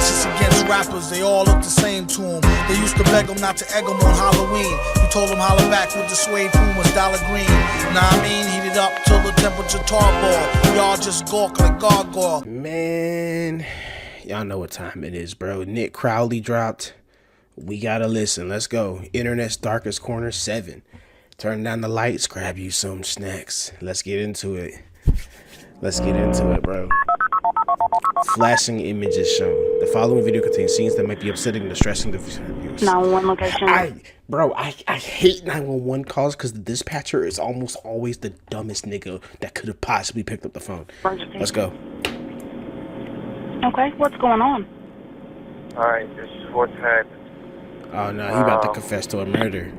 vicious against rappers, they all look the same to him. They used to beg him not to egg him on Halloween. He told him holler back with the suede Pumas, dollar green. Nah, I mean, heat it up till the temperature tarball. Y'all just gawk like gargoyle. Man, y'all know what time it is, bro. Nick Crowley dropped. We gotta listen. Let's go. Internet's Darkest Corner 7. Turn down the lights, grab you some snacks. Let's get into it. Let's get into it, bro. Flashing images shown. The following video contains scenes that might be upsetting and distressing to viewers. 911 location. I hate 911 calls because the dispatcher is almost always the dumbest nigga that could have possibly picked up the phone. Let's go. Okay, what's going on? Alright, this is what's happened. Oh no, he about to confess to a murder.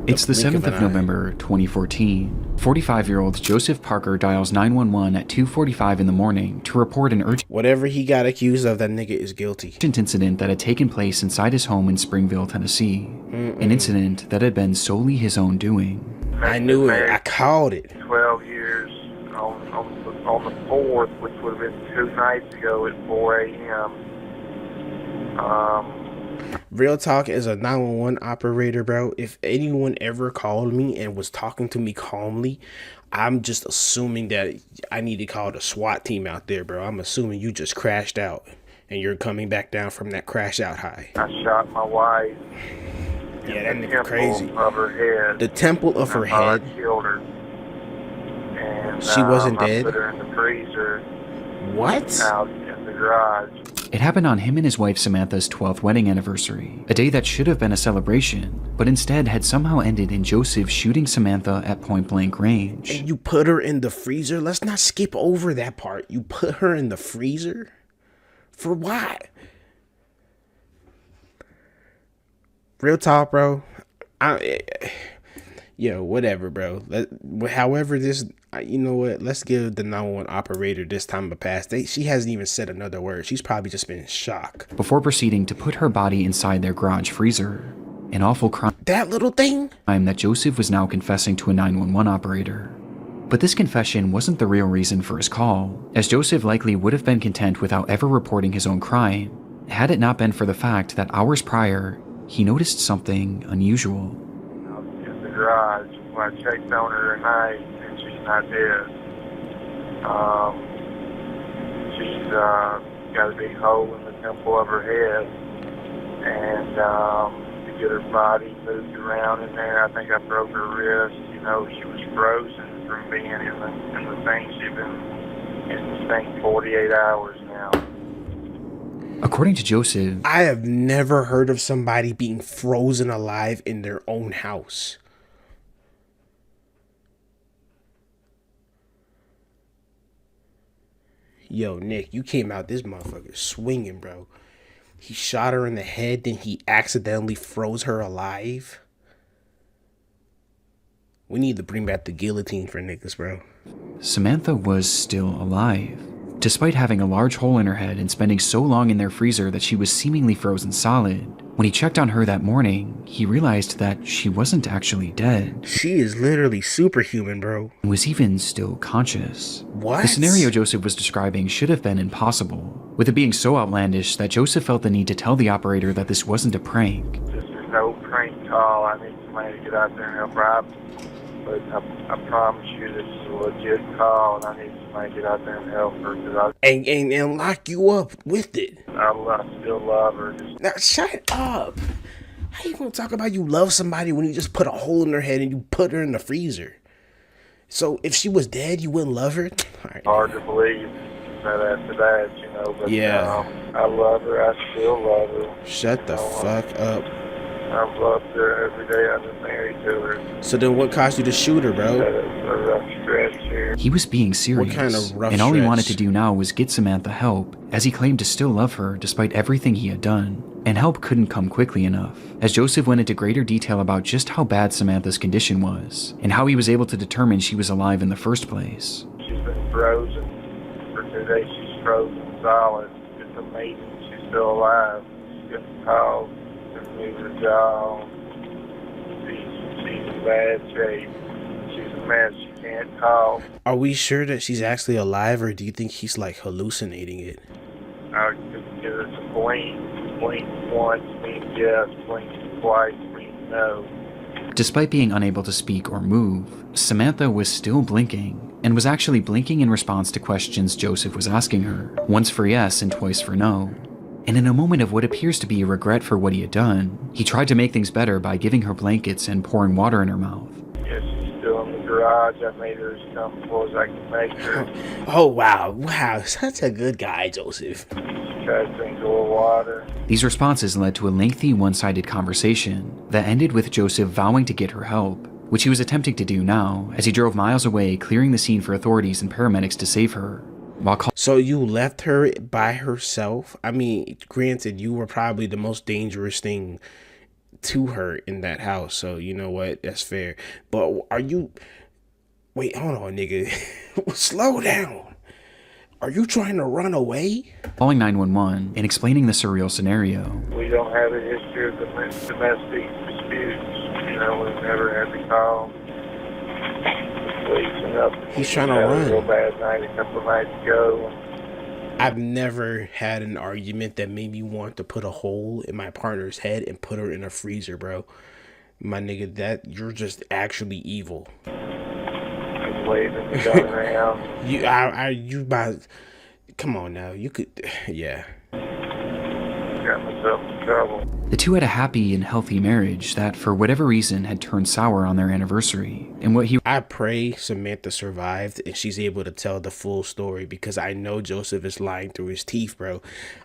It's the 7th of November, 2014. 45-year-old Joseph Parker dials 911 at 2:45 in the morning to report an urgent Whatever he got accused of, that nigga is guilty. incident that had taken place inside his home in Springville, Tennessee. An incident that had been solely his own doing. I knew it. I called it. 12 years on the 4th, which would have been 2 nights ago at 4 a.m. Real talk, as a 911 operator, bro, if anyone ever called me and was talking to me calmly, I'm just assuming that I need to call the SWAT team out there, bro. I'm assuming you just crashed out and you're coming back down from that crash out high. I shot my wife. Yeah, that nigga crazy. Of her head. The temple of her head. I killed her. And she wasn't dead? I put her in the freezer. What? Out in the garage. It happened on him and his wife Samantha's 12th wedding anniversary, a day that should have been a celebration, but instead had somehow ended in Joseph shooting Samantha at point-blank range. And you put her in the freezer? Let's not skip over that part. You put her in the freezer? For what? Real talk, bro. Yo, whatever, bro. However, this, you know what? Let's give the 911 operator this time a pass. She hasn't even said another word. She's probably just been in shock. Before proceeding to put her body inside their garage freezer. An awful crime. That little thing? That Joseph was now confessing to a 911 operator. But this confession wasn't the real reason for his call, as Joseph likely would have been content without ever reporting his own crime, had it not been for the fact that hours prior, he noticed something unusual. In the garage, when I checked on her tonight, and she's not dead. She's got a big hole in the temple of her head, and to get her body moved around in there, I think I broke her wrist. You know, she was frozen from being in the thing. She's been in this thing 48 hours now. According to Joseph, I have never heard of somebody being frozen alive in their own house. Yo, Nick, you came out this motherfucker swinging, bro. He shot her in the head, then he accidentally froze her alive. We need to bring back the guillotine for niggas, bro. Samantha was still alive, despite having a large hole in her head and spending so long in their freezer that she was seemingly frozen solid. When he checked on her that morning, he realized that she wasn't actually dead. She is literally superhuman, bro. And was even still conscious. What? The scenario Joseph was describing should have been impossible, with it being so outlandish that Joseph felt the need to tell the operator that this wasn't a prank. This is no prank call. I need somebody to get out there and help her out. But I promise you this is a legit call, and I need somebody to get out there and help her. And lock you up with it. I still love her. Now, shut up. How you gonna talk about you love somebody when you just put a hole in her head and you put her in the freezer? So if she was dead, you wouldn't love her? Right. Hard to believe that after that, you know. But, yeah. I love her. I still love her. Shut the fuck up. I've loved her every day I've been married to her. So then what caused you to shoot her, bro? A rough stretch here. He was being serious. What kind of rough and all he stretch? wanted to do now was get Samantha help, as he claimed to still love her despite everything he had done. And help couldn't come quickly enough, as Joseph went into greater detail about just how bad Samantha's condition was, and how he was able to determine she was alive in the first place. She's been frozen. For 2 days she's frozen solid. It's amazing she's still alive. She's getting called. Move her jaw. She's in bad shape. She's a mess. She can't talk. Are we sure that she's actually alive, or do you think he's like hallucinating it? could get her to blink. Blink once means yes, blink twice means no. Despite being unable to speak or move, Samantha was still blinking, and was actually blinking in response to questions Joseph was asking her, once for yes and twice for no. And in a moment of what appears to be a regret for what he had done, he tried to make things better by giving her blankets and pouring water in her mouth. Yes, she's still in the garage. I made her as comfortable as I can make her. Oh, wow. Such a good guy, Joseph. She tried to drink a little water. These responses led to a lengthy one-sided conversation that ended with Joseph vowing to get her help, which he was attempting to do now as he drove miles away, clearing the scene for authorities and paramedics to save her. So you left her by herself? I mean, granted, you were probably the most dangerous thing to her in that house, so you know what? That's fair. But are you... Wait, hold on, nigga. Slow down. Are you trying to run away? Calling 911 and explaining the surreal scenario. We don't have a history of domestic disputes. You know, we've never had to call police and nothing. He's trying to had run. A real bad night a couple of nights ago. I've never had an argument that made me want to put a hole in my partner's head and put her in a freezer, bro. My nigga, that you're just actually evil. I'm waving the gun around. You about... Come on now, you could... Yeah. Got myself in trouble. The two had a happy and healthy marriage that, for whatever reason, had turned sour on their anniversary. And what he... I pray Samantha survived and she's able to tell the full story, because I know Joseph is lying through his teeth, bro.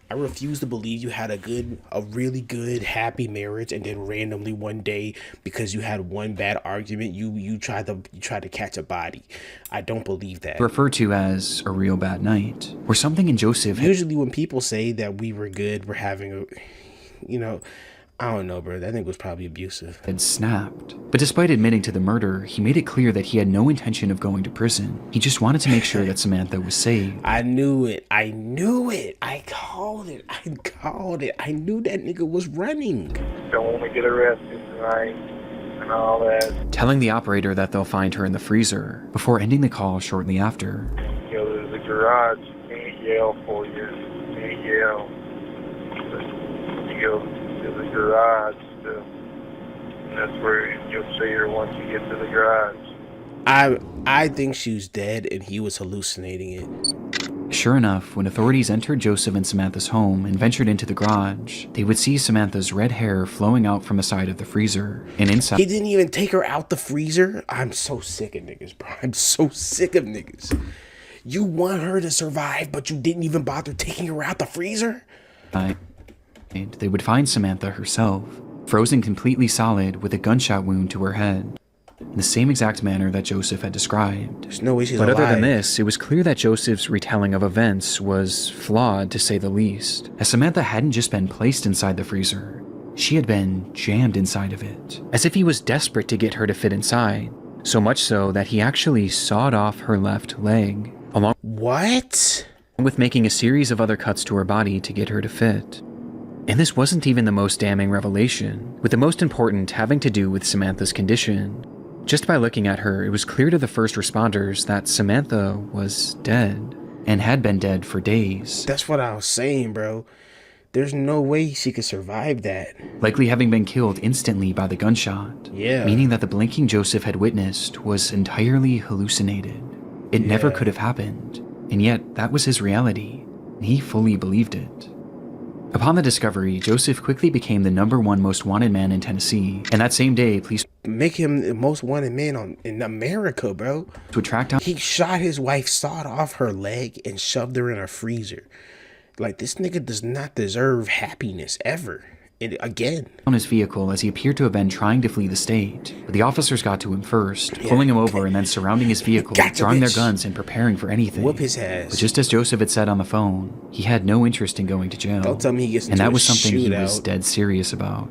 I refuse to believe you had a really good, happy marriage, and then randomly one day, because you had one bad argument, you tried to catch a body. I don't believe that. Referred to as a real bad night, where something in Joseph... Usually when people say that we were good, we're having a... You know, I don't know, bro. That thing was probably abusive. Had snapped. But despite admitting to the murder, he made it clear that he had no intention of going to prison. He just wanted to make sure that Samantha was saved. I knew it. I called it. I knew that nigga was running. Don't want to get arrested tonight and all that. Telling the operator that they'll find her in the freezer, before ending the call shortly after. You go to the garage, you can't yell for you. You can't yell. You go to the garage, and that's where you'll see her once you get to the garage. I think she was dead and he was hallucinating it. Sure enough, when authorities entered Joseph and Samantha's home and ventured into the garage, they would see Samantha's red hair flowing out from the side of the freezer, and inside... He didn't even take her out the freezer? I'm so sick of niggas, bro. I'm so sick of niggas. You want her to survive, but you didn't even bother taking her out the freezer? They would find Samantha herself, frozen completely solid with a gunshot wound to her head, in the same exact manner that Joseph had described. There's no way she's alive. But other than this, it was clear that Joseph's retelling of events was flawed, to say the least, as Samantha hadn't just been placed inside the freezer, she had been jammed inside of it, as if he was desperate to get her to fit inside, so much so that he actually sawed off her left leg, along with making a series of other cuts to her body to get her to fit. And this wasn't even the most damning revelation, with the most important having to do with Samantha's condition. Just by looking at her, it was clear to the first responders that Samantha was dead, and had been dead for days. That's what I was saying, bro. There's no way she could survive that. Likely having been killed instantly by the gunshot. Yeah. Meaning that the blinking Joseph had witnessed was entirely hallucinated. It never could have happened, and yet that was his reality, and he fully believed it. Upon the discovery, Joseph quickly became the #1 most wanted man in Tennessee, and that same day, police make him the most wanted man in America, bro. Would track down. He shot his wife, sawed off her leg, and shoved her in a freezer. Like, this nigga does not deserve happiness ever. And again, on his vehicle as he appeared to have been trying to flee the state, but the officers got to him first, pulling him over and then surrounding his vehicle, drawing their guns and preparing for anything. Whoop his ass. But just as Joseph had said on the phone, he had no interest in going to jail. Don't tell me he gets into and that a was something he shootout. was dead serious about.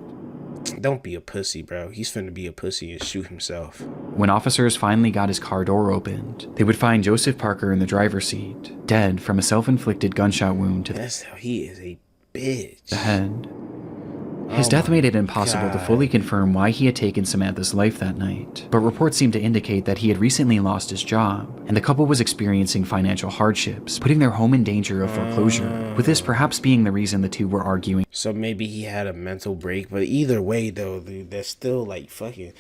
Don't be a pussy, bro. He's finna be a pussy and shoot himself. When officers finally got his car door opened, they would find Joseph Parker in the driver's seat, dead from a self-inflicted gunshot wound to That's how he is a bitch. the head. His death made it impossible to fully confirm why he had taken Samantha's life that night, but reports seemed to indicate that he had recently lost his job, and the couple was experiencing financial hardships, putting their home in danger of foreclosure, with this perhaps being the reason the two were arguing. So maybe he had a mental break, but either way though, dude, that's still like fucking...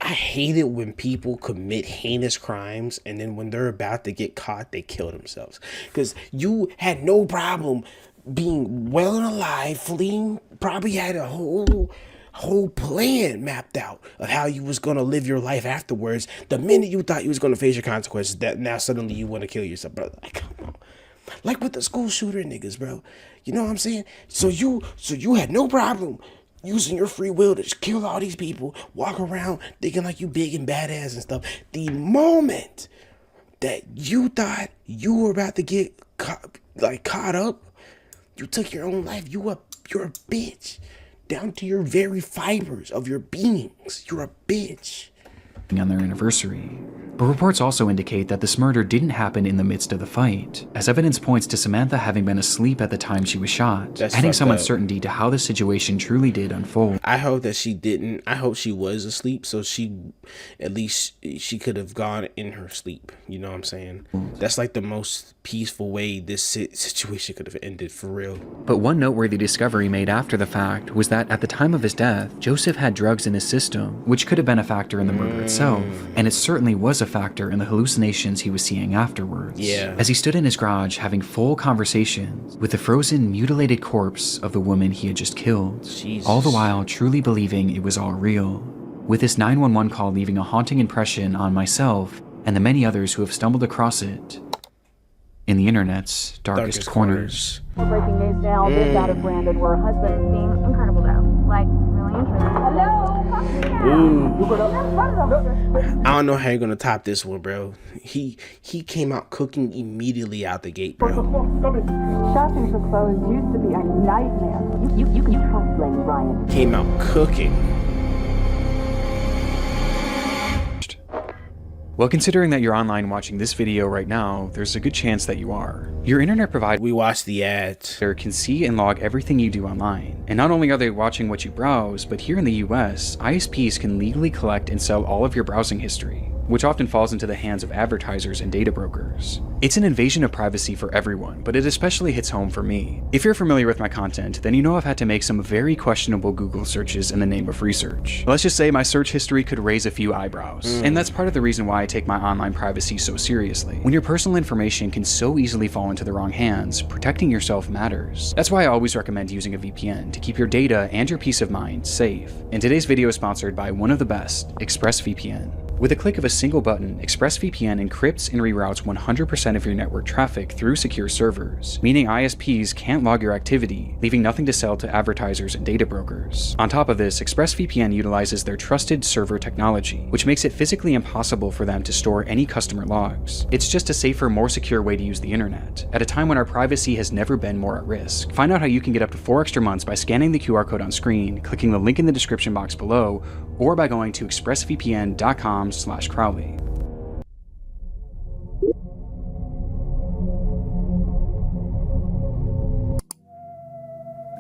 I hate it when people commit heinous crimes and then when they're about to get caught, they kill themselves. Because you had no problem being well and alive, fleeing, probably had a whole plan mapped out of how you was going to live your life afterwards. The minute you thought you was going to face your consequences, that now suddenly you want to kill yourself, brother. Like, come on. Like with the school shooter niggas, bro. You know what I'm saying? So you had no problem using your free will to just kill all these people, walk around thinking like you big and badass and stuff. The moment that you thought you were about to get caught up, you took your own life. You're a bitch. Down to your very fibers of your beings. You're a bitch. On their anniversary. But reports also indicate that this murder didn't happen in the midst of the fight, as evidence points to Samantha having been asleep at the time she was shot, adding some uncertainty to how the situation truly did unfold. I hope that she didn't. I hope she was asleep, so at least she could have gone in her sleep. You know what I'm saying? That's like the most peaceful way this situation could have ended, for real. But one noteworthy discovery made after the fact was that at the time of his death, Joseph had drugs in his system, which could have been a factor in the murder itself, and it certainly was a factor in the hallucinations he was seeing afterwards. Yeah. As he stood in his garage having full conversations with the frozen, mutilated corpse of the woman he had just killed, Jesus. All the while truly believing it was all real. With this 911 call leaving a haunting impression on myself and the many others who have stumbled across it in the internet's darkest corners. Breaking news now, this out of Brandon, where a husband is being incredible though. Like, really interesting. Hello? I don't know how you're gonna top this one, bro. He came out cooking immediately out the gate, bro. Shopping for clothes used to be a nightmare. You can't blame Ryan. Came out cooking. Well, considering that you're online watching this video right now, there's a good chance that you are. Your internet provider We watched the ads. can see and log everything you do online. And not only are they watching what you browse, but here in the US, ISPs can legally collect and sell all of your browsing history, which often falls into the hands of advertisers and data brokers. It's an invasion of privacy for everyone, but it especially hits home for me. If you're familiar with my content, then you know I've had to make some very questionable Google searches in the name of research. Let's just say my search history could raise a few eyebrows. And that's part of the reason why I take my online privacy so seriously. When your personal information can so easily fall into the wrong hands, protecting yourself matters. That's why I always recommend using a VPN to keep your data and your peace of mind safe. And today's video is sponsored by one of the best, ExpressVPN. With a click of a single button, ExpressVPN encrypts and reroutes 100% of your network traffic through secure servers, meaning ISPs can't log your activity, leaving nothing to sell to advertisers and data brokers. On top of this, ExpressVPN utilizes their trusted server technology, which makes it physically impossible for them to store any customer logs. It's just a safer, more secure way to use the internet, at a time when our privacy has never been more at risk. Find out how you can get up to 4 extra months by scanning the QR code on screen, clicking the link in the description box below, or by going to expressvpn.com/Crowley.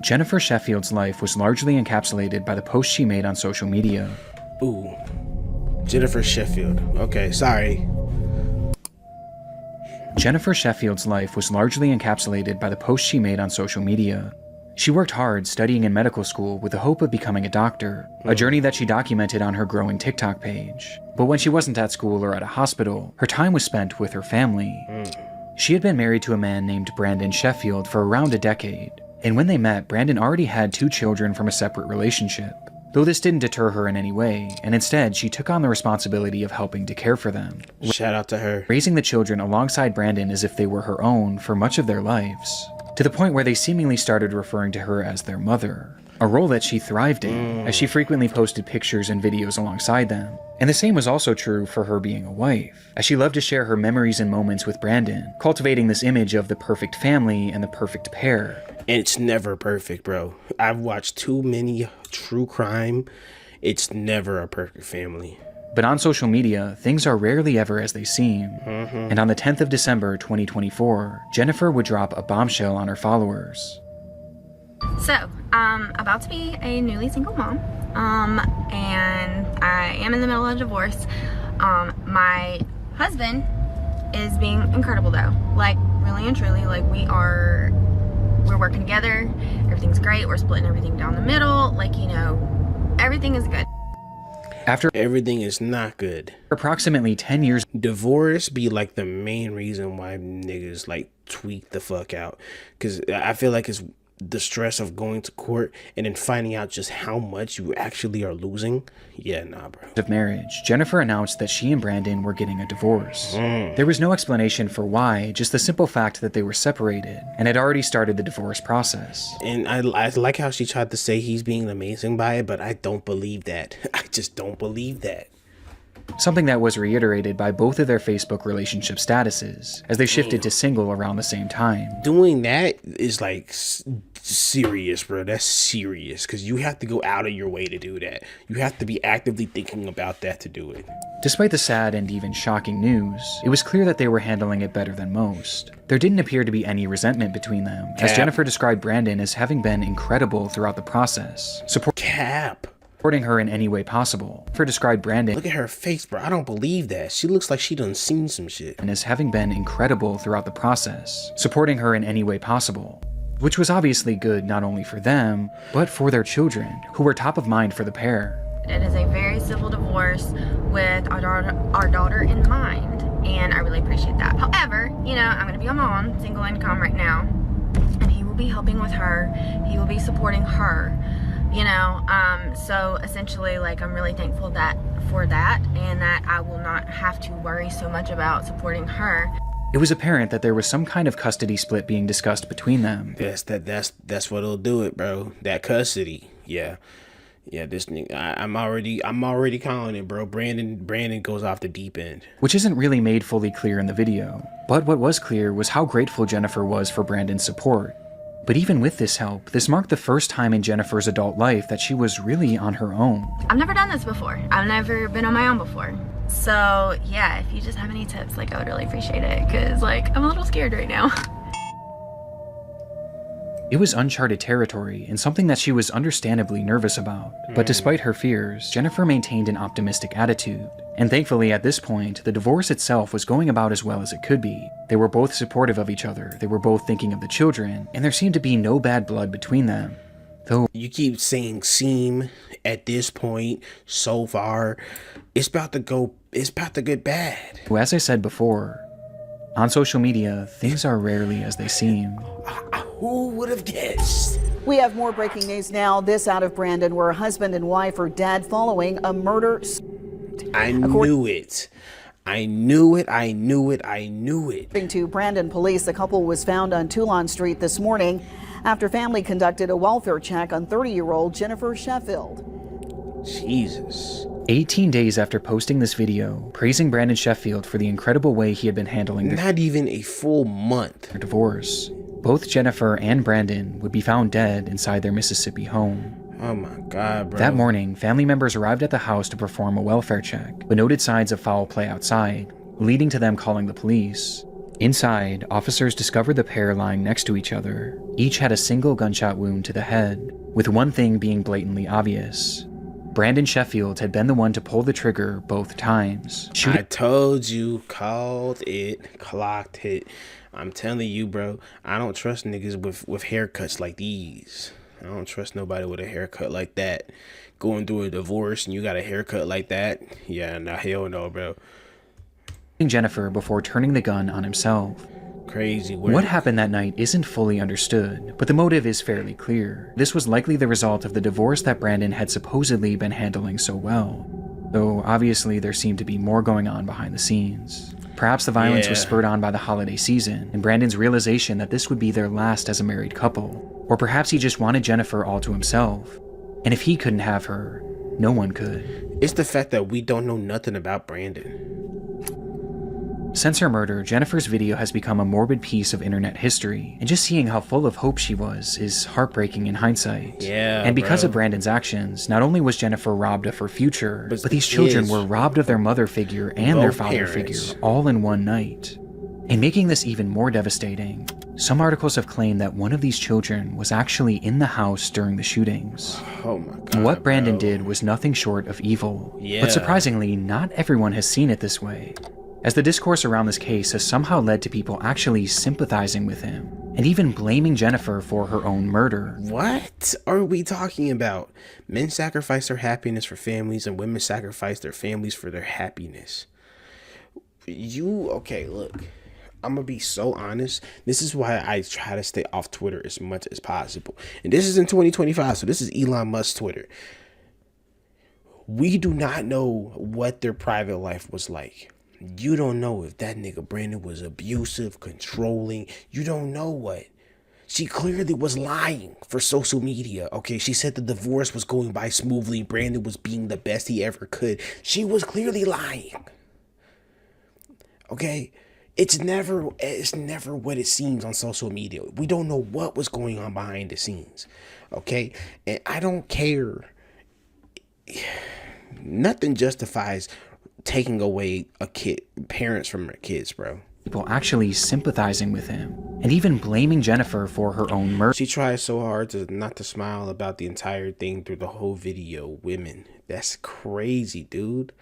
Jennifer Sheffield's life was largely encapsulated by the posts she made on social media. Ooh. Jennifer Sheffield. Okay, sorry. Jennifer Sheffield's life was largely encapsulated by the posts she made on social media. She worked hard studying in medical school with the hope of becoming a doctor, a journey that she documented on her growing TikTok page. But when she wasn't at school or at a hospital, her time was spent with her family. She had been married to a man named Brandon Sheffield for around a decade, and when they met, Brandon already had 2 children from a separate relationship. Though this didn't deter her in any way, and instead she took on the responsibility of helping to care for them, Shout out to her. raising the children alongside Brandon as if they were her own for much of their lives, to the point where they seemingly started referring to her as their mother, a role that she thrived in, as she frequently posted pictures and videos alongside them. And the same was also true for her being a wife, as she loved to share her memories and moments with Brandon, cultivating this image of the perfect family and the perfect pair. And it's never perfect, bro. I've watched too many true crime. It's never a perfect family. But on social media, things are rarely ever as they seem. And on the 10th of December 2024, Jennifer would drop a bombshell on her followers. So, I'm about to be a newly single mom, and I am in the middle of a divorce. My husband is being incredible though, like really and truly. Like we're working together, everything's great, we're splitting everything down the middle, like, you know, everything is good. After Everything is not good. approximately 10 years Divorce be like the main reason why niggas like tweak the fuck out. Cause I feel like it's the stress of going to court and then finding out just how much you actually are losing. Yeah, nah, bro. of marriage, Jennifer announced that she and Brandon were getting a divorce. There was no explanation for why, just the simple fact that they were separated and had already started the divorce process. And I like how she tried to say he's being amazing by it, but I don't believe that. I just don't believe that. Something that was reiterated by both of their Facebook relationship statuses as they shifted to single around the same time. Doing that is like serious, bro. That's serious, because you have to go out of your way to do that. You have to be actively thinking about that to do it. Despite the sad and even shocking news, it was clear that they were handling it better than most. There didn't appear to be any resentment between them, as Jennifer described Brandon as having been incredible throughout the process, supporting her in any way possible. Jennifer described Brandon Look at her face, bro. I don't believe that. She looks like she done seen some shit. as having been incredible throughout the process, supporting her in any way possible, which was obviously good not only for them, but for their children, who were top of mind for the pair. It is a very civil divorce with our daughter in mind, and I really appreciate that. However, you know, I'm gonna be a mom, single income right now, and he will be helping with her, he will be supporting her, you know, so essentially, like, I'm really thankful for that, and that I will not have to worry so much about supporting her. It was apparent that there was some kind of custody split being discussed between them. That's what'll do it, bro. That custody. Yeah, this nigga, I'm already calling it, bro. Brandon goes off the deep end. Which isn't really made fully clear in the video. But what was clear was how grateful Jennifer was for Brandon's support. But even with this help, this marked the first time in Jennifer's adult life that she was really on her own. I've never done this before. I've never been on my own before. So yeah, if you just have any tips, like, I would really appreciate it, because like I'm a little scared right now. It was uncharted territory and something that she was understandably nervous about. But despite her fears, Jennifer maintained an optimistic attitude. And thankfully at this point, the divorce itself was going about as well as it could be. They were both supportive of each other, they were both thinking of the children, and there seemed to be no bad blood between them. Though You keep saying seem at this point so far, it's about to get bad. as I said before, on social media, things are rarely as they seem. Who would have guessed? We have more breaking news now. This out of Brandon, where a husband and wife are dead following a murder. I knew it. I knew it. According to Brandon police, the couple was found on Toulon Street this morning after family conducted a welfare check on 30-year-old Jennifer Sheffield. Jesus. 18 days after posting this video, praising Brandon Sheffield for the incredible way he had been handling Not even a full month. their divorce, both Jennifer and Brandon would be found dead inside their Mississippi home. Oh my God, bro. That morning, family members arrived at the house to perform a welfare check, but noted signs of foul play outside, leading to them calling the police. Inside, officers discovered the pair lying next to each other. Each had a single gunshot wound to the head, with one thing being blatantly obvious. Brandon Sheffield had been the one to pull the trigger both times. I told you, called it, clocked it. I'm telling you, bro, I don't trust niggas with haircuts like these. I don't trust nobody with a haircut like that. Going through a divorce and you got a haircut like that? Yeah, nah, hell no, bro. Jennifer before turning the gun on himself. Crazy work. What happened that night isn't fully understood, but the motive is fairly clear. This was likely the result of the divorce that Brandon had supposedly been handling so well. Though obviously there seemed to be more going on behind the scenes. Perhaps the violence was spurred on by the holiday season, and Brandon's realization that this would be their last as a married couple. Or perhaps he just wanted Jennifer all to himself. And if he couldn't have her, no one could. It's the fact that we don't know nothing about Brandon. Since her murder, Jennifer's video has become a morbid piece of internet history, and just seeing how full of hope she was is heartbreaking in hindsight. Yeah, and because bro. of Brandon's actions, not only was Jennifer robbed of her future, But but these the children kids- were robbed of their mother figure and their Both father parents. figure all in one night. And making this even more devastating, Some articles have claimed that one of these children was actually in the house during the shootings. Oh my God. What Brandon bro. did was nothing short of evil. Yeah. But surprisingly, not everyone has seen it this way, as the discourse around this case has somehow led to people actually sympathizing with him, and even blaming Jennifer for her own murder. What are we talking about? Men sacrifice their happiness for families, and women sacrifice their families for their happiness. Okay, look. I'm gonna be so honest. This is why I try to stay off Twitter as much as possible. And this is in 2025, so this is Elon Musk's Twitter. We do not know what their private life was like. You don't know if that nigga Brandon was abusive, controlling. You don't know what. She clearly was lying for social media. Okay, she said the divorce was going by smoothly. Brandon was being the best he ever could. She was clearly lying. Okay? It's never what it seems on social media. We don't know what was going on behind the scenes. Okay? And I don't care. Nothing justifies taking away parents from their kids, bro. People actually sympathizing with him, and even blaming Jennifer for her own murder. She tries so hard not to smile about the entire thing through the whole video. Women. That's crazy, dude.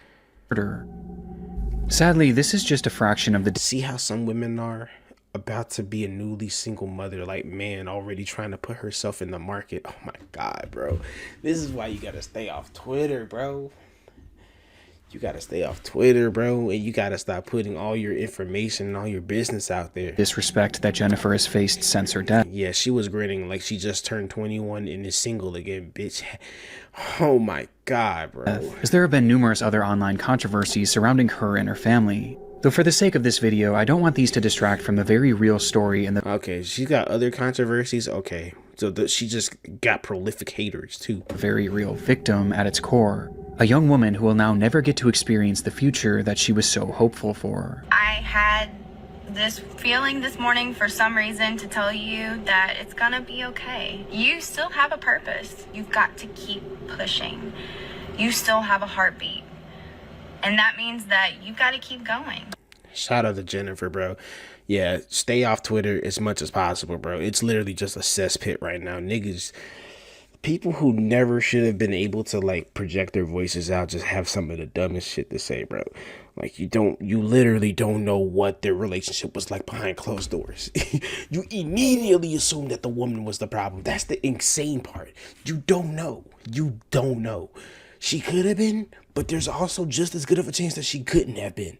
Sadly, this is just a fraction of the... See how some women are about to be a newly single mother, like, man, already trying to put herself in the market. Oh my God, bro. This is why you gotta stay off Twitter, bro. You gotta stay off Twitter, bro, and you gotta stop putting all your information and all your business out there. disrespect that Jennifer has faced since her death. Yeah, she was grinning like she just turned 21 and is single again, bitch. Oh my God, bro. As there have been numerous other online controversies surrounding her and her family. Though for the sake of this video, I don't want these to distract from the very real story and the Okay, she got other controversies. Okay, so she just got prolific haters too. very real victim at its core. A young woman who will now never get to experience the future that she was so hopeful for. I had this feeling this morning for some reason to tell you that it's gonna be okay. You still have a purpose. You've got to keep pushing. You still have a heartbeat. And that means that you've got to keep going. Shout out to Jennifer, bro. Yeah, stay off Twitter as much as possible, bro. It's literally just a cesspit right now. Niggas, people who never should have been able to, like, project their voices out just have some of the dumbest shit to say, bro. Like, you literally don't know what their relationship was like behind closed doors. You immediately assume that the woman was the problem. That's the insane part. You don't know. You don't know. She could have been, but there's also just as good of a chance that she couldn't have been.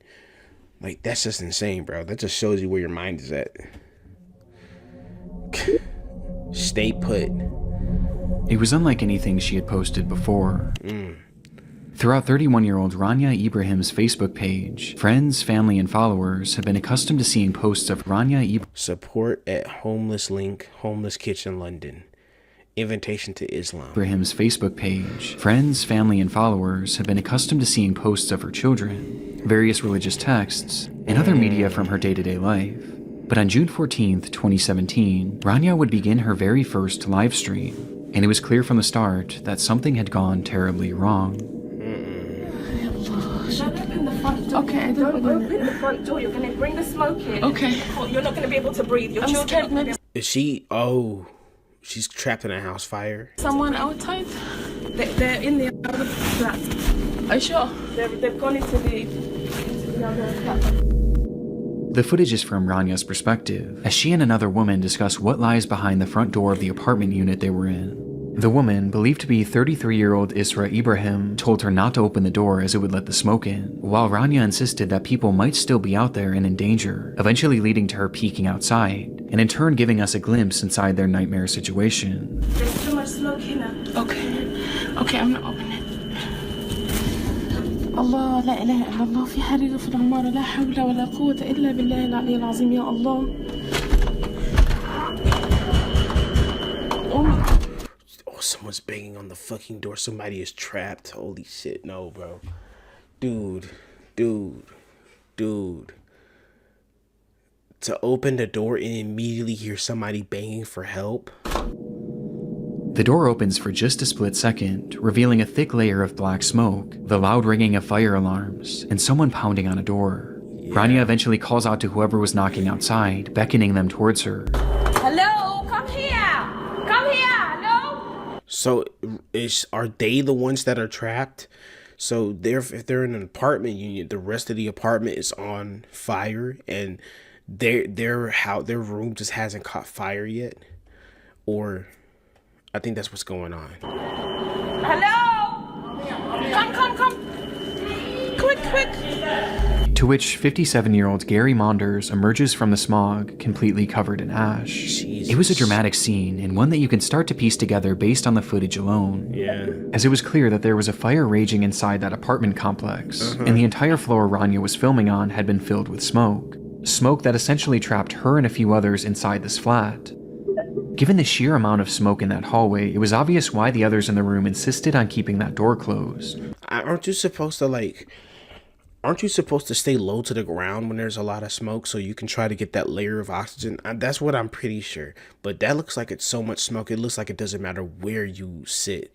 Like, that's just insane, bro. That just shows you where your mind is at. Stay put. It was unlike anything she had posted before. Throughout 31-year-old Rania Ibrahim's Facebook page, friends, family, and followers have been accustomed to seeing posts of Rania Support at Homeless Link, Homeless Kitchen, London. Invitation to Islam. Ibrahim's Facebook page. Friends, family, and followers have been accustomed to seeing posts of her children, various religious texts, and other media from her day-to-day life. But on June 14th, 2017, Rania would begin her very first live stream, and it was clear from the start that something had gone terribly wrong. Okay, don't open the front door. You're going to bring the smoke in. Okay. You're not going to be able to breathe. Your children are not gonna Is she? Oh, she's trapped in a house fire. Someone outside? They're in the other flat. Are you sure? They've gone into the other flat. The footage is from Rania's perspective, as she and another woman discuss what lies behind the front door of the apartment unit they were in. The woman, believed to be 33-year-old Isra Ibrahim, told her not to open the door as it would let the smoke in, while Rania insisted that people might still be out there and in danger, eventually leading to her peeking outside, and in turn giving us a glimpse inside their nightmare situation. There's too much smoke here. Okay, I'm not opening it. الله لا إله إلا الله في حريق في العمارة لا حول ولا قوة إلا بالله العلي العظيم يا الله. Oh, someone's banging on the fucking door. Somebody is trapped. Holy shit, no, bro. Dude. To open the door and immediately hear somebody banging for help. The door opens for just a split second, revealing a thick layer of black smoke, the loud ringing of fire alarms, and someone pounding on a door. Rania eventually calls out to whoever was knocking outside, beckoning them towards her. So are they the ones that are trapped? So if they're in an apartment unit, the rest of the apartment is on fire, and their room just hasn't caught fire yet, or I think that's what's going on. Hello? Come. Quick. To which 57-year-old Gary Monders emerges from the smog, completely covered in ash. Jesus. It was a dramatic scene, and one that you can start to piece together based on the footage alone. Yeah. As it was clear that there was a fire raging inside that apartment complex, and the entire floor Rania was filming on had been filled with smoke. Smoke that essentially trapped her and a few others inside this flat. Given the sheer amount of smoke in that hallway, it was obvious why the others in the room insisted on keeping that door closed. Aren't you supposed to stay low to the ground when there's a lot of smoke so you can try to get that layer of oxygen? That's what I'm pretty sure. But that looks like it's so much smoke, it looks like it doesn't matter where you sit.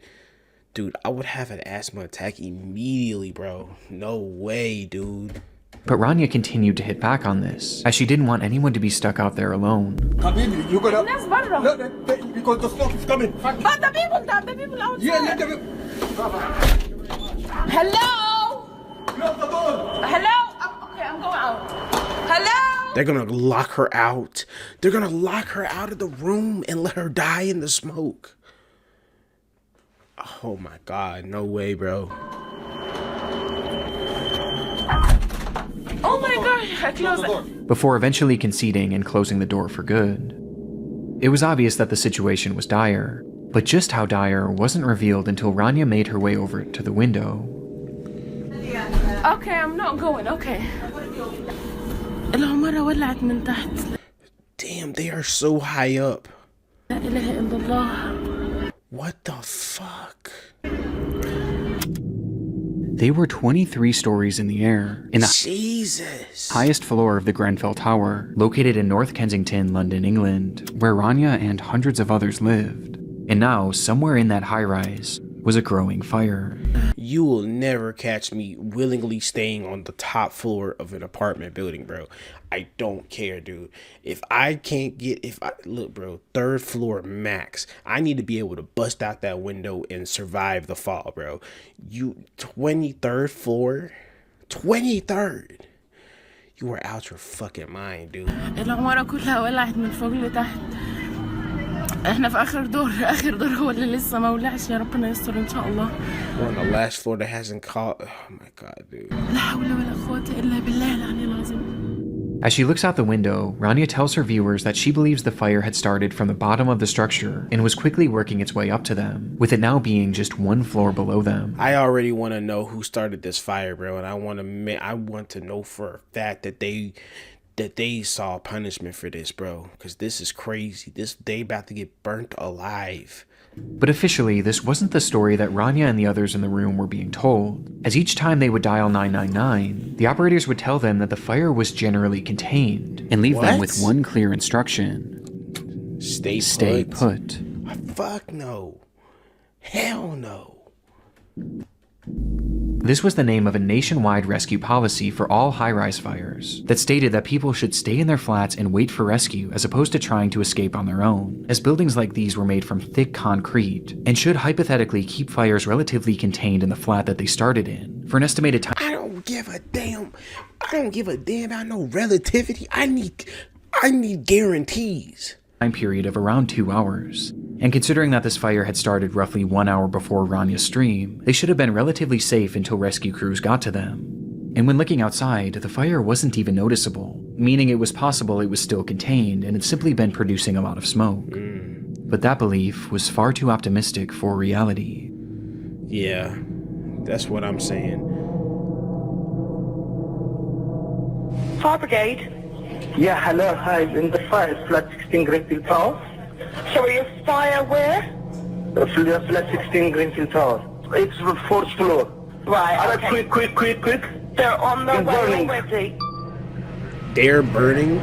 Dude, I would have an asthma attack immediately, bro. No way, dude. But Rania continued to hit back on this, as she didn't want anyone to be stuck out there alone. Habibi, you're gonna... No, because the smoke is coming. But the people outside. Yeah, let them... Hello? Close the door. Hello? Okay, I'm going out. Hello? They're gonna lock her out. They're gonna lock her out of the room and let her die in the smoke. Oh my God, no way, bro. Oh my God, I closed it. Before eventually conceding and closing the door for good. It was obvious that the situation was dire, but just how dire wasn't revealed until Rania made her way over to the window. Okay, I'm not going, okay. العمارة ولعت من تحت. Damn, they are so high up. لا إله إلا الله. What the fuck? They were 23 stories in the air, in the Jesus. highest floor of the Grenfell Tower, located in North Kensington, London, England, where Rania and hundreds of others lived. And now, somewhere in that high-rise, was a growing fire. You will never catch me willingly staying on the top floor of an apartment building, bro. I don't care, dude. Look, bro, third floor max. I need to be able to bust out that window and survive the fall, bro. 23rd floor? 23rd? You are out your fucking mind, dude. العمارة كلها ولعت من فوق لتحت. احنا في اخر دور هو اللي لسه ما ولعش يا ربنا يستر ان شاء الله. We're on the last floor that hasn't caught. Oh my God, dude. لا حول ولا قوة إلا بالله العلي العظيم. As she looks out the window, Rania tells her viewers that she believes the fire had started from the bottom of the structure and was quickly working its way up to them, with it now being just one floor below them. I already want to know who started this fire, bro, and I want to know for a fact that they saw punishment for this, bro, because this is crazy. They about to get burnt alive. But officially, this wasn't the story that Rania and the others in the room were being told, as each time they would dial 999, the operators would tell them that the fire was generally contained and leave them with one clear instruction: stay put. Fuck no. Hell no. This was the name of a nationwide rescue policy for all high-rise fires that stated that people should stay in their flats and wait for rescue as opposed to trying to escape on their own, as buildings like these were made from thick concrete and should hypothetically keep fires relatively contained in the flat that they started in for an estimated time. I don't give a damn about no relativity. I need guarantees. Time period of around 2 hours. And considering that this fire had started roughly 1 hour before Rania's stream, they should have been relatively safe until rescue crews got to them. And when looking outside, the fire wasn't even noticeable, meaning it was possible it was still contained and had simply been producing a lot of smoke. But that belief was far too optimistic for reality. Yeah, that's what I'm saying. Fire brigade. Yeah, hello, hi, in the fire, flat 16 Greenfield Tower. Sorry, a fire where? Flat 16 Greenfield Tower. It's the 4th floor. Right, okay. Quick. They're on their way burning. already. They're burning?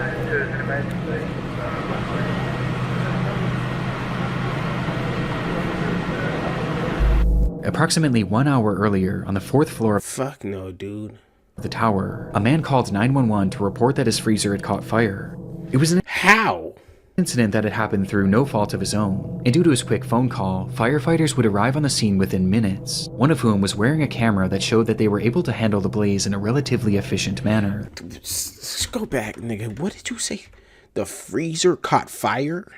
Approximately 1 hour earlier, on the 4th floor Fuck no, dude. of the tower, a man called 911 to report that his freezer had caught fire. It was an How? Incident that had happened through no fault of his own, and due to his quick phone call, firefighters would arrive on the scene within minutes, one of whom was wearing a camera that showed that they were able to handle the blaze in a relatively efficient manner. Let's go back, nigga. What did you say? The freezer caught fire?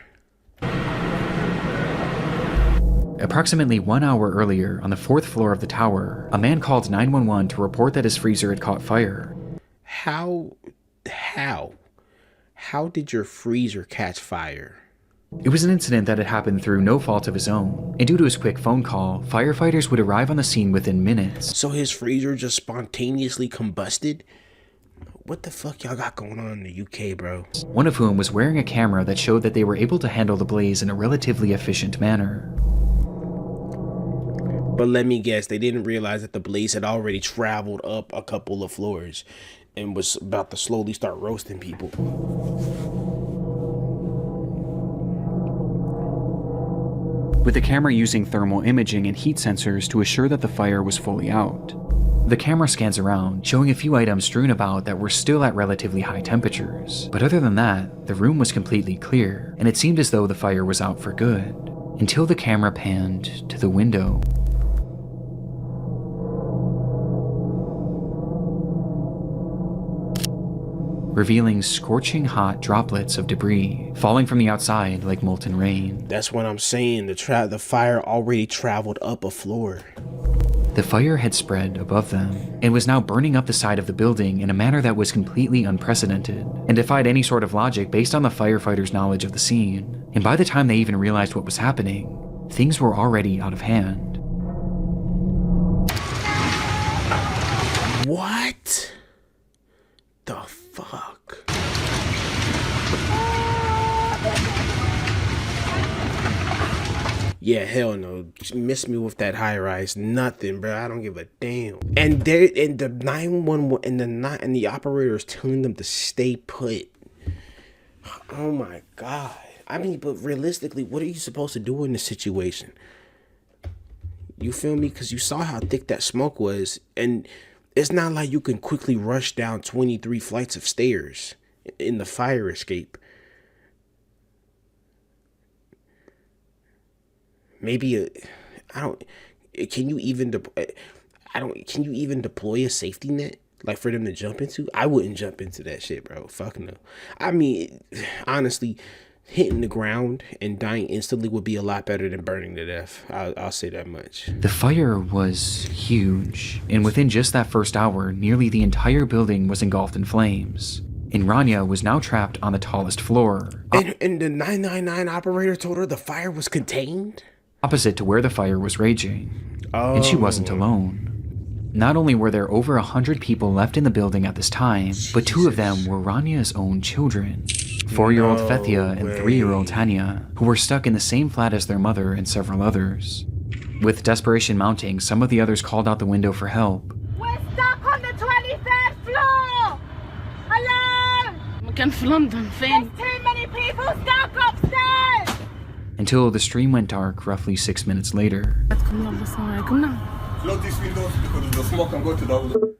Approximately 1 hour earlier, on the 4th floor of the tower, a man called 911 to report that his freezer had caught fire. How did your freezer catch fire? It was an incident that had happened through no fault of his own, and due to his quick phone call, firefighters would arrive on the scene within minutes. So his freezer just spontaneously combusted? What the fuck y'all got going on in the UK, bro? One of whom was wearing a camera that showed that they were able to handle the blaze in a relatively efficient manner. But let me guess, they didn't realize that the blaze had already traveled up a couple of floors and was about to slowly start roasting people. With the camera using thermal imaging and heat sensors to assure that the fire was fully out. The camera scans around, showing a few items strewn about that were still at relatively high temperatures. But other than that, the room was completely clear, and it seemed as though the fire was out for good, until the camera panned to the window. Revealing scorching hot droplets of debris falling from the outside like molten rain. That's what I'm saying. The fire already traveled up a floor. The fire had spread above them and was now burning up the side of the building in a manner that was completely unprecedented and defied any sort of logic based on the firefighters' knowledge of the scene. And by the time they even realized what was happening, things were already out of hand. What the fuck? Yeah, hell no. Miss me with that high rise. Nothing, bro. I don't give a damn. And the 911 and the operator is telling them to stay put. Oh my god. I mean, but realistically, what are you supposed to do in this situation? You feel me? Because you saw how thick that smoke was, and it's not like you can quickly rush down 23 flights of stairs in the fire escape. Maybe can you even deploy a safety net like for them to jump into? I wouldn't jump into that shit, bro. Fuck no. I mean, honestly, hitting the ground and dying instantly would be a lot better than burning to death. I'll say that much. The fire was huge, and within just that first hour, nearly the entire building was engulfed in flames. And Rania was now trapped on the tallest floor. And the 999 operator told her the fire was contained? Opposite to where the fire was raging. Oh. And she wasn't alone. Not only were there over 100 people left in the building at this time, but 2 of them were Rania's own children. 4-year-old Fethia and 3-year-old Tanya, who were stuck in the same flat as their mother and several others. With desperation mounting, some of the others called out the window for help. We're stuck on the 23rd floor! Hello! مكان في لندن فين؟ There's too many people stuck upstairs! Until the stream went dark roughly 6 minutes later. Close these windows because the smoke can go to the...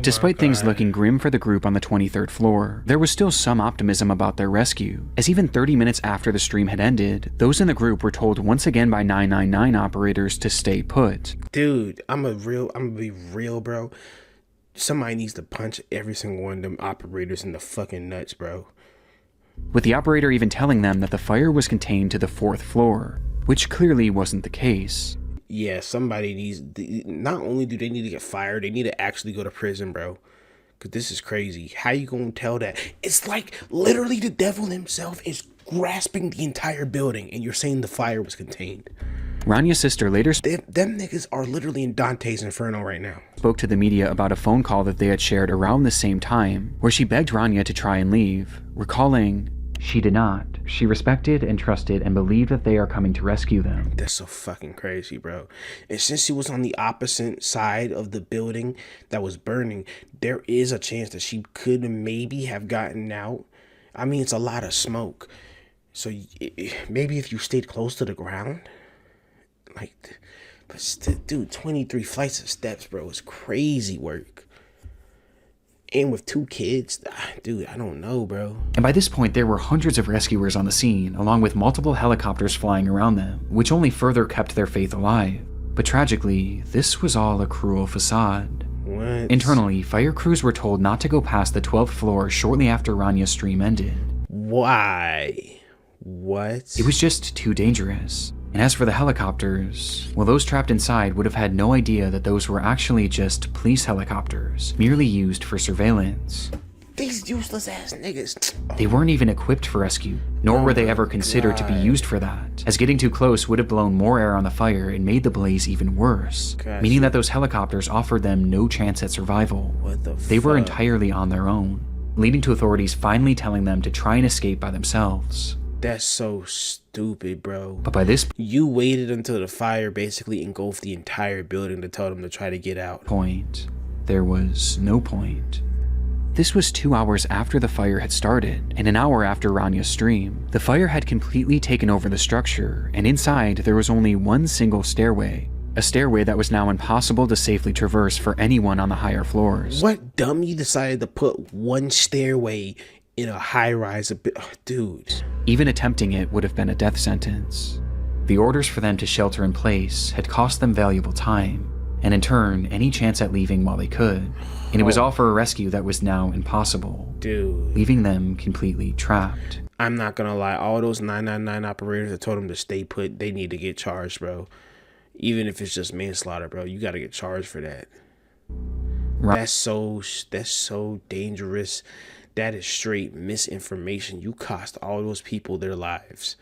Despite things looking grim for the group on the 23rd floor, there was still some optimism about their rescue, as even 30 minutes after the stream had ended, those in the group were told once again by 999 operators to stay put. Dude, I'm gonna be real, bro. Somebody needs to punch every single one of them operators in the fucking nuts, bro. With the operator even telling them that the fire was contained to the 4th floor, which clearly wasn't the case. Yeah, somebody needs, not only do they need to get fired, they need to actually go to prison, bro. Because this is crazy. How you gonna tell that? It's like literally the devil himself is grasping the entire building and you're saying the fire was contained. Rania's sister later them niggas are literally in Dante's Inferno right now. Spoke to the media about a phone call that they had shared around the same time, where she begged Rania to try and leave, recalling, she did not. She respected and trusted and believed that they are coming to rescue them. That's so fucking crazy, bro. And since she was on the opposite side of the building that was burning, there is a chance that she could maybe have gotten out. I mean, it's a lot of smoke. So maybe if you stayed close to the ground, like, but still, dude, 23 flights of steps, bro, is crazy work. And with 2 kids, dude, I don't know, bro. And by this point, there were hundreds of rescuers on the scene, along with multiple helicopters flying around them, which only further kept their faith alive. But tragically, this was all a cruel facade. What? Internally, fire crews were told not to go past the 12th floor shortly after Ranya's stream ended. Why? What? It was just too dangerous. And as for the helicopters, well, those trapped inside would have had no idea that those were actually just police helicopters, merely used for surveillance. These useless ass niggas. They weren't even equipped for rescue, nor were they ever considered to be used for that, as getting too close would have blown more air on the fire and made the blaze even worse, meaning that those helicopters offered them no chance at survival. What the They were fuck? entirely on their own, leading to authorities finally telling them to try and escape by themselves. That's so stupid, bro. But by this You waited until the fire basically engulfed the entire building to tell them to try to get out. point, there was no point. This was 2 hours after the fire had started, and an hour after Ranya's stream. The fire had completely taken over the structure, and inside there was only one single stairway. A stairway that was now impossible to safely traverse for anyone on the higher floors. What dummy decided to put one stairway in a high-rise? Dude. Even attempting it would have been a death sentence. The orders for them to shelter in place had cost them valuable time, and in turn, any chance at leaving while they could. And it was all for a rescue that was now impossible, Dude. leaving them completely trapped. I'm not gonna lie, all those 999 operators that told them to stay put, they need to get charged, bro. Even if it's just manslaughter, bro, you gotta get charged for that. That's so dangerous. That is straight misinformation. You cost all those people their lives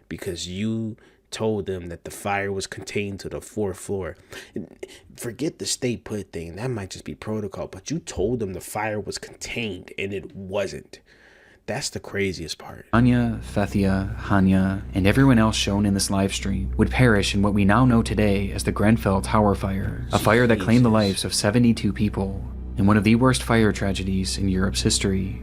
because you told them that the fire was contained to the 4th floor. Forget the stay put thing. That might just be protocol, but you told them the fire was contained and it wasn't. That's the craziest part. Anya, Fethia, Hanya, and everyone else shown in this livestream would perish in what we now know today as the Grenfell Tower Fire, a fire that claimed the lives of 72 people, and one of the worst fire tragedies in Europe's history.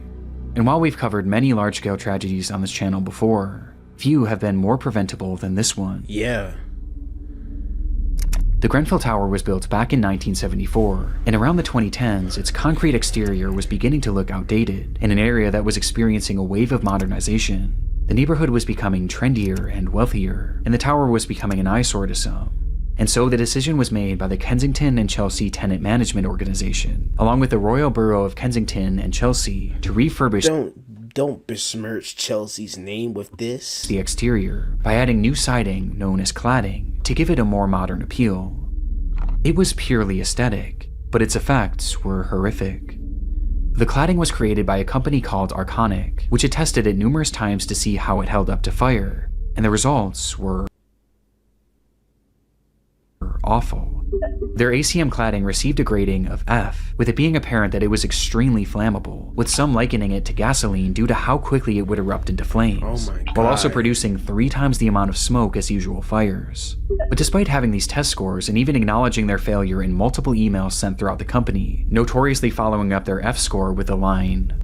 And while we've covered many large-scale tragedies on this channel before, few have been more preventable than this one. Yeah. The Grenfell Tower was built back in 1974, and around the 2010s, its concrete exterior was beginning to look outdated in an area that was experiencing a wave of modernization. The neighborhood was becoming trendier and wealthier, and the tower was becoming an eyesore to some. And so the decision was made by the Kensington and Chelsea Tenant Management Organization, along with the Royal Borough of Kensington and Chelsea, to refurbish Don't besmirch Chelsea's name with this. the exterior by adding new siding known as cladding to give it a more modern appeal. It was purely aesthetic, but its effects were horrific. The cladding was created by a company called Arconic, which had tested it numerous times to see how it held up to fire, and the results were awful. Their ACM cladding received a grading of F, with it being apparent that it was extremely flammable, with some likening it to gasoline due to how quickly it would erupt into flames, Oh my while also God. producing 3 times the amount of smoke as usual fires. But despite having these test scores and even acknowledging their failure in multiple emails sent throughout the company, notoriously following up their F score with the line,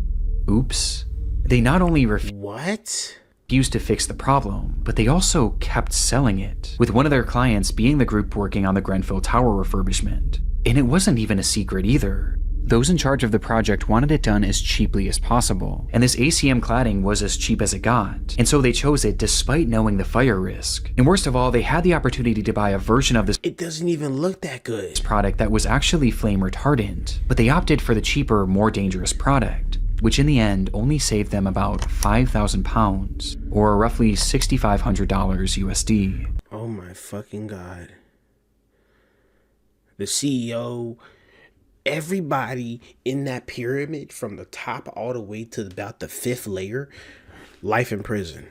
"Oops," they not only What? refused to fix the problem, but they also kept selling it, with one of their clients being the group working on the Grenfell Tower refurbishment. And it wasn't even a secret either. Those in charge of the project wanted it done as cheaply as possible, and this ACM cladding was as cheap as it got, and so they chose it despite knowing the fire risk. And worst of all, they had the opportunity to buy a version of this It doesn't even look that good. product that was actually flame retardant, but they opted for the cheaper, more dangerous product, which in the end only saved them about £5,000, or roughly $6,500 USD. Oh my fucking God. The CEO, everybody in that pyramid from the top all the way to about the 5th layer, life in prison.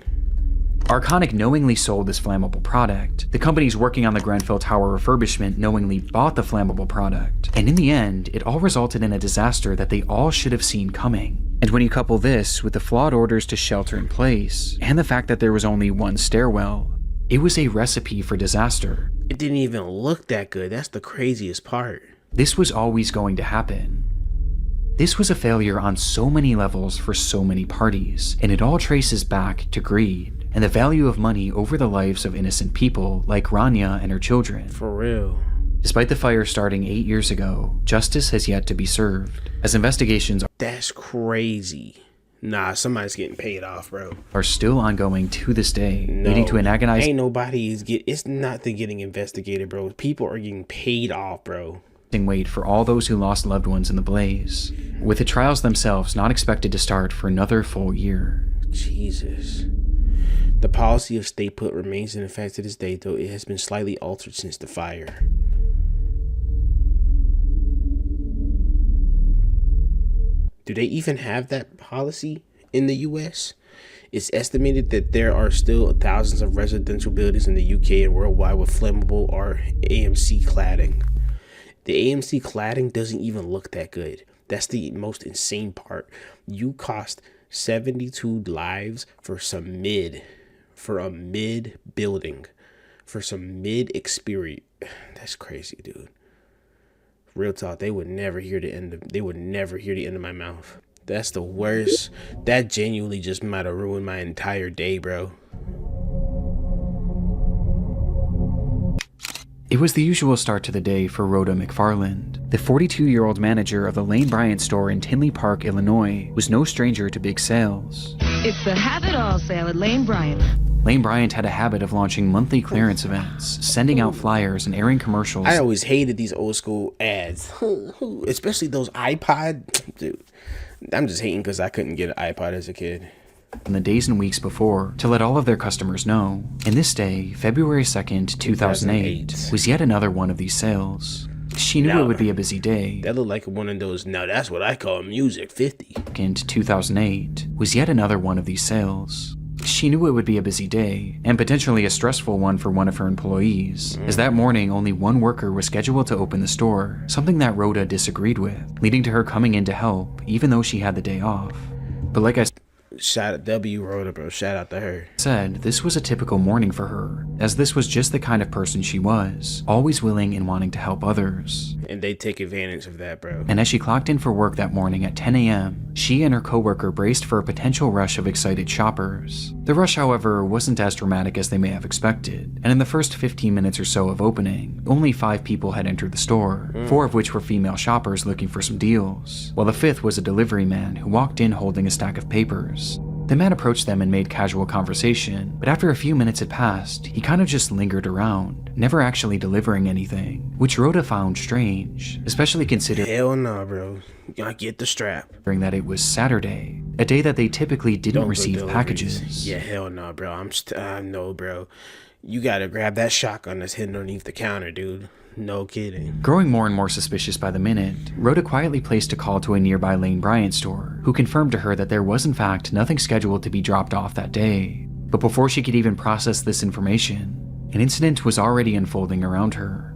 Arconic knowingly sold this flammable product. The companies working on the Grenfell Tower refurbishment knowingly bought the flammable product. And in the end, it all resulted in a disaster that they all should have seen coming. And when you couple this with the flawed orders to shelter in place, and the fact that there was only one stairwell, it was a recipe for disaster. It didn't even look that good. That's the craziest part. This was always going to happen. This was a failure on so many levels for so many parties, and it all traces back to greed and the value of money over the lives of innocent people like Rania and her children. For real. Despite the fire starting 8 years ago, justice has yet to be served, as investigations That's crazy. Nah, somebody's getting paid off, bro. are still ongoing to this day, leading to an agonizing Ain't nobody is it's not the getting investigated, bro. People are getting paid off, bro. wait for all those who lost loved ones in the blaze, with the trials themselves not expected to start for another full year. Jesus. The policy of stay put remains in effect to this day, though it has been slightly altered since the fire. Do they even have that policy in the US? It's estimated that there are still thousands of residential buildings in the UK and worldwide with flammable or AMC cladding. The AMC cladding doesn't even look that good. That's the most insane part. You cost 72 lives for a mid building, for some mid experience. That's crazy, dude. Real talk, they would never hear the end of my mouth. That's the worst. That genuinely just might have ruined my entire day, bro. It was the usual start to the day for Rhoda McFarland. The 42-year-old manager of the Lane Bryant store in Tinley Park, Illinois, was no stranger to big sales. It's the Have It All sale at Lane Bryant. Lane Bryant had a habit of launching monthly clearance events, sending out flyers and airing commercials. I always hated these old school ads, especially those iPod. Dude, I'm just hating because I couldn't get an iPod as a kid. In the days and weeks before, to let all of their customers know. And this day, February 2nd, 2008, was yet another one of these sales. She knew it would be a busy day. That looked like one of those, now that's what I call music 50. And 2008 was yet another one of these sales. She knew it would be a busy day, and potentially a stressful one for one of her employees, as that morning only one worker was scheduled to open the store, something that Rhoda disagreed with, leading to her coming in to help, even though she had the day off. But like I Shout out W Rhoda, bro. Shout out to her. said, this was a typical morning for her, as this was just the kind of person she was, always willing and wanting to help others. And they take advantage of that, bro. And as she clocked in for work that morning at 10 a.m., she and her coworker braced for a potential rush of excited shoppers. The rush, however, wasn't as dramatic as they may have expected, and in the first 15 minutes or so of opening, only 5 people had entered the store, 4 of which were female shoppers looking for some deals, while the 5th was a delivery man who walked in holding a stack of papers. The man approached them and made casual conversation, but after a few minutes had passed, he kind of just lingered around, never actually delivering anything, which Rhoda found strange, especially considering Hell no, bro. I get the strap. that it was Saturday, a day that they typically didn't Don't go receive deliveries. packages. Yeah, hell no, bro. No, bro. You gotta grab that shotgun that's hidden underneath the counter, dude. No kidding. Growing more and more suspicious by the minute, Rhoda quietly placed a call to a nearby Lane Bryant store, who confirmed to her that there was in fact nothing scheduled to be dropped off that day. But before she could even process this information, an incident was already unfolding around her.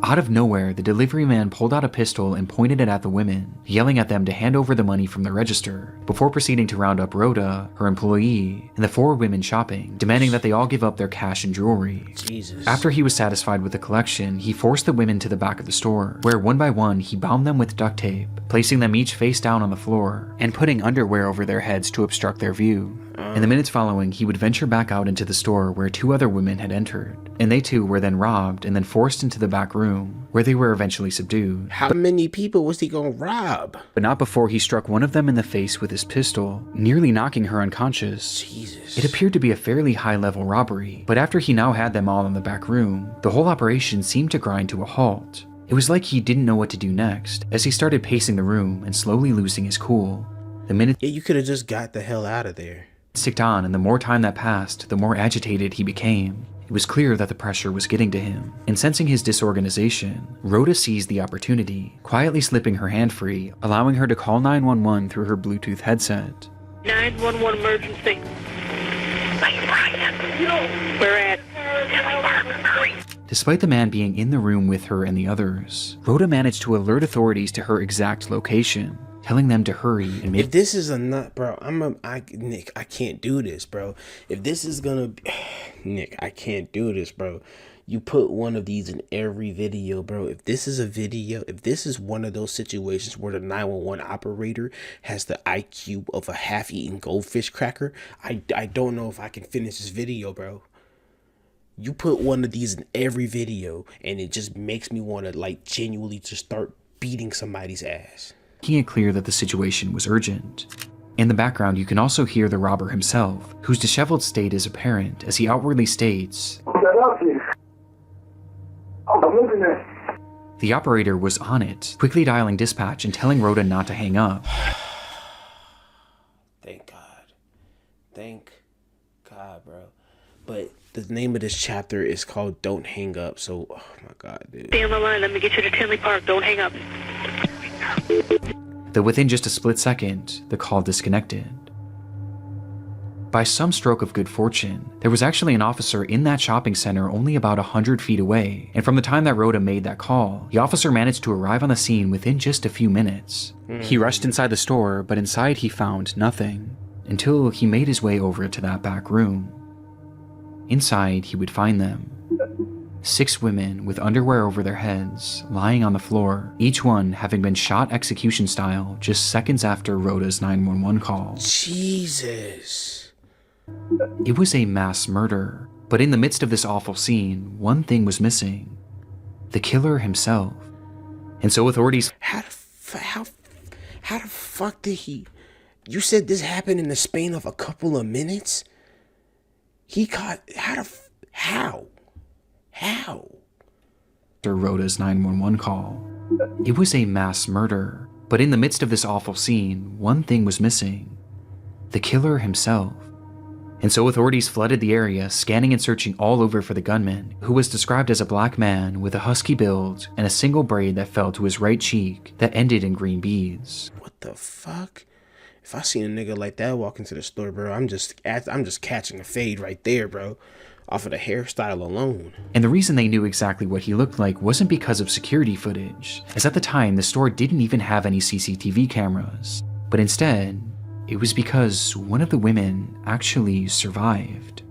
Out of nowhere, the delivery man pulled out a pistol and pointed it at the women, yelling at them to hand over the money from the register, before proceeding to round up Rhoda, her employee, and the 4 women shopping, demanding that they all give up their cash and jewelry. Jesus. After he was satisfied with the collection, he forced the women to the back of the store, where one by one he bound them with duct tape, placing them each face down on the floor, and putting underwear over their heads to obstruct their view. In the minutes following, he would venture back out into the store where 2 other women had entered, and they too were then robbed and then forced into the back room, where they were eventually subdued. How many people was he gonna rob? But not before he struck one of them in the face with his pistol, nearly knocking her unconscious. Jesus. It appeared to be a fairly high-level robbery, but after he now had them all in the back room, the whole operation seemed to grind to a halt. It was like he didn't know what to do next, as he started pacing the room and slowly losing his cool. The minutes Yeah, you could have just got the hell out of there. ticked on, and the more time that passed, the more agitated he became. It was clear that the pressure was getting to him, and sensing his disorganization, Rhoda seized the opportunity, quietly slipping her hand free, allowing her to call 911 through her Bluetooth headset. 911 emergency. We're at Despite the man being in the room with her and the others, Rhoda managed to alert authorities to her exact location, telling them to hurry and If this is a nut, bro, Nick, I can't do this, bro. If this is gonna be, Nick, I can't do this, bro. You put one of these in every video, bro. If this is a video, if this is one of those situations where the 911 operator has the IQ of a half-eaten goldfish cracker, I don't know if I can finish this video, bro. You put one of these in every video, and it just makes me want to, like, genuinely just start beating somebody's ass. Making it clear that the situation was urgent. In the background, you can also hear the robber himself, whose disheveled state is apparent as he outwardly states, the operator was on it, quickly dialing dispatch and telling Rhoda not to hang up. Thank God. Thank God, bro. But the name of this chapter is called Don't Hang Up, so, oh my God, dude. Stay on the line, let me get you to Tinley Park, don't hang up. Though within just a split second, the call disconnected. By some stroke of good fortune, there was actually an officer in that shopping center only about 100 feet away, and from the time that Rhoda made that call, the officer managed to arrive on the scene within just a few minutes. He rushed inside the store, but inside he found nothing, until he made his way over to that back room. Inside, he would find them. 6 women with underwear over their heads, lying on the floor, each one having been shot execution style just seconds after Rhoda's 911 call. Jesus. It was a mass murder, but in the midst of this awful scene, one thing was missing. The killer himself. And so authorities... How the fuck did he... You said this happened in the span of a couple of minutes? He caught... How? After Rhoda's 911 call. It was a mass murder, but in the midst of this awful scene, one thing was missing. The killer himself. And so authorities flooded the area, scanning and searching all over for the gunman, who was described as a black man with a husky build and a single braid that fell to his right cheek that ended in green beads. What the fuck? If I seen a nigga like that walk into the store, bro, I'm just catching a fade right there, bro, off of the hairstyle alone. And the reason they knew exactly what he looked like wasn't because of security footage, as at the time the store didn't even have any CCTV cameras, but instead, it was because one of the women actually survived.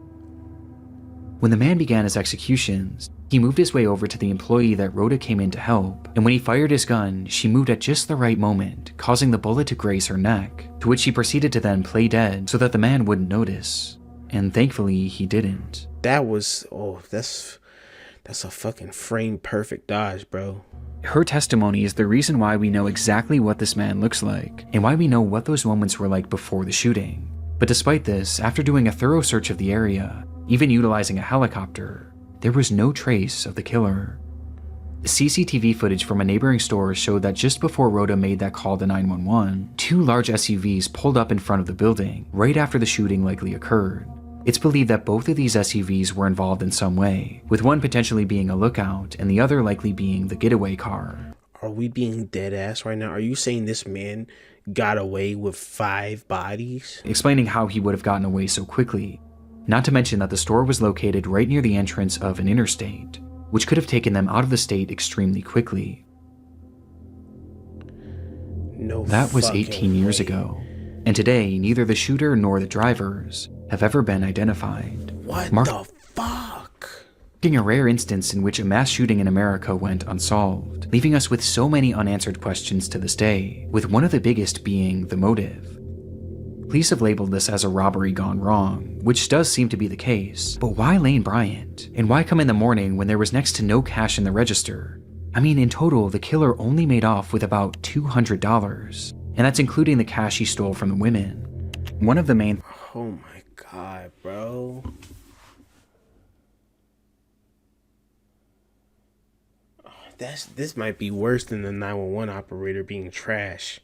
When the man began his executions, he moved his way over to the employee that Rhoda came in to help, and when he fired his gun, she moved at just the right moment, causing the bullet to graze her neck, to which she proceeded to then play dead so that the man wouldn't notice. And thankfully, he didn't. That was, that's a fucking frame perfect dodge, bro. Her testimony is the reason why we know exactly what this man looks like, and why we know what those moments were like before the shooting. But despite this, after doing a thorough search of the area, even utilizing a helicopter, there was no trace of the killer. CCTV footage from a neighboring store showed that just before Rhoda made that call to 911, 2 large SUVs pulled up in front of the building right after the shooting likely occurred. It's believed that both of these SUVs were involved in some way, with one potentially being a lookout and the other likely being the getaway car. Are we being dead ass right now? Are you saying this man got away with 5 bodies? Explaining how he would have gotten away so quickly. Not to mention that the store was located right near the entrance of an interstate, which could have taken them out of the state extremely quickly. That was 18 years ago, and today neither the shooter nor the drivers have ever been identified. What the fuck? Marking a rare instance in which a mass shooting in America went unsolved, leaving us with so many unanswered questions to this day, with one of the biggest being the motive. Police have labeled this as a robbery gone wrong, which does seem to be the case, but why Lane Bryant? And why come in the morning when there was next to no cash in the register? I mean, in total, the killer only made off with about $200, and that's including the cash he stole from the women. One of the main... Oh my God, bro. This might be worse than the 911 operator being trash.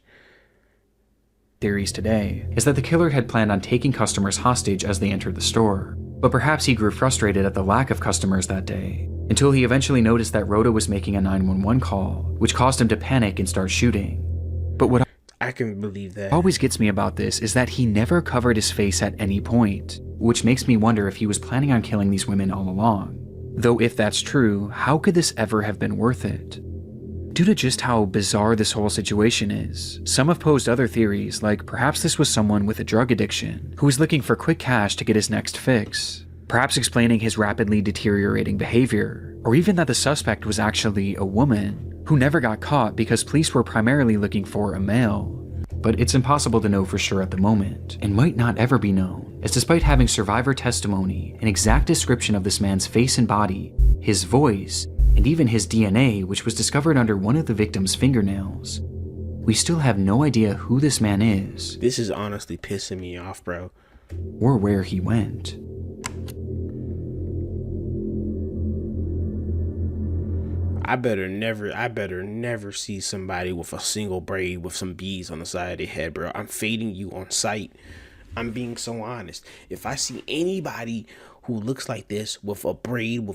Theories today is that the killer had planned on taking customers hostage as they entered the store, but perhaps he grew frustrated at the lack of customers that day, until he eventually noticed that Rhoda was making a 911 call, which caused him to panic and start shooting. But what I can believe that always gets me about this is that he never covered his face at any point, which makes me wonder if he was planning on killing these women all along. Though if that's true, how could this ever have been worth it? Due to just how bizarre this whole situation is, some have posed other theories, like perhaps this was someone with a drug addiction who was looking for quick cash to get his next fix, perhaps explaining his rapidly deteriorating behavior, or even that the suspect was actually a woman who never got caught because police were primarily looking for a male. but it's impossible to know for sure at the moment, and might not ever be known, as despite having survivor testimony, an exact description of this man's face and body, his voice, and even his DNA, which was discovered under one of the victim's fingernails, we still have no idea who this man is. This is honestly pissing me off, bro. Or where he went. I better never see somebody with a single braid with some beads on the side of their head, bro. I'm fading you on sight. I'm being so honest. If I see anybody who looks like this with a braid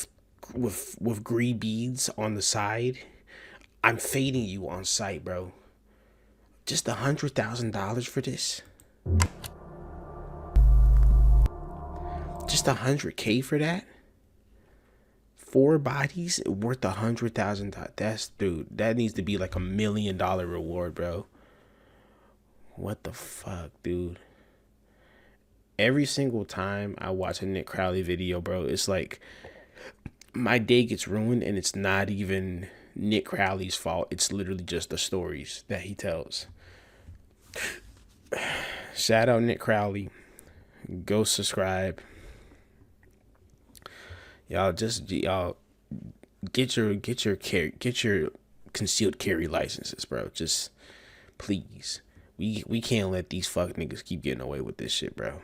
with green beads on the side, I'm fading you on sight, bro. Just $100,000 for this? Just $100K for that? 4 bodies worth $100,000. That's, dude, that needs to be like $1 million reward, bro. What the fuck, dude? Every single time I watch a Nick Crowley video, bro, it's like my day gets ruined, and it's not even Nick Crowley's fault. It's literally just the stories that he tells. Shout out Nick Crowley. Go subscribe. Y'all get your concealed carry licenses, bro. Just please. We can't let these fuck niggas keep getting away with this shit, bro.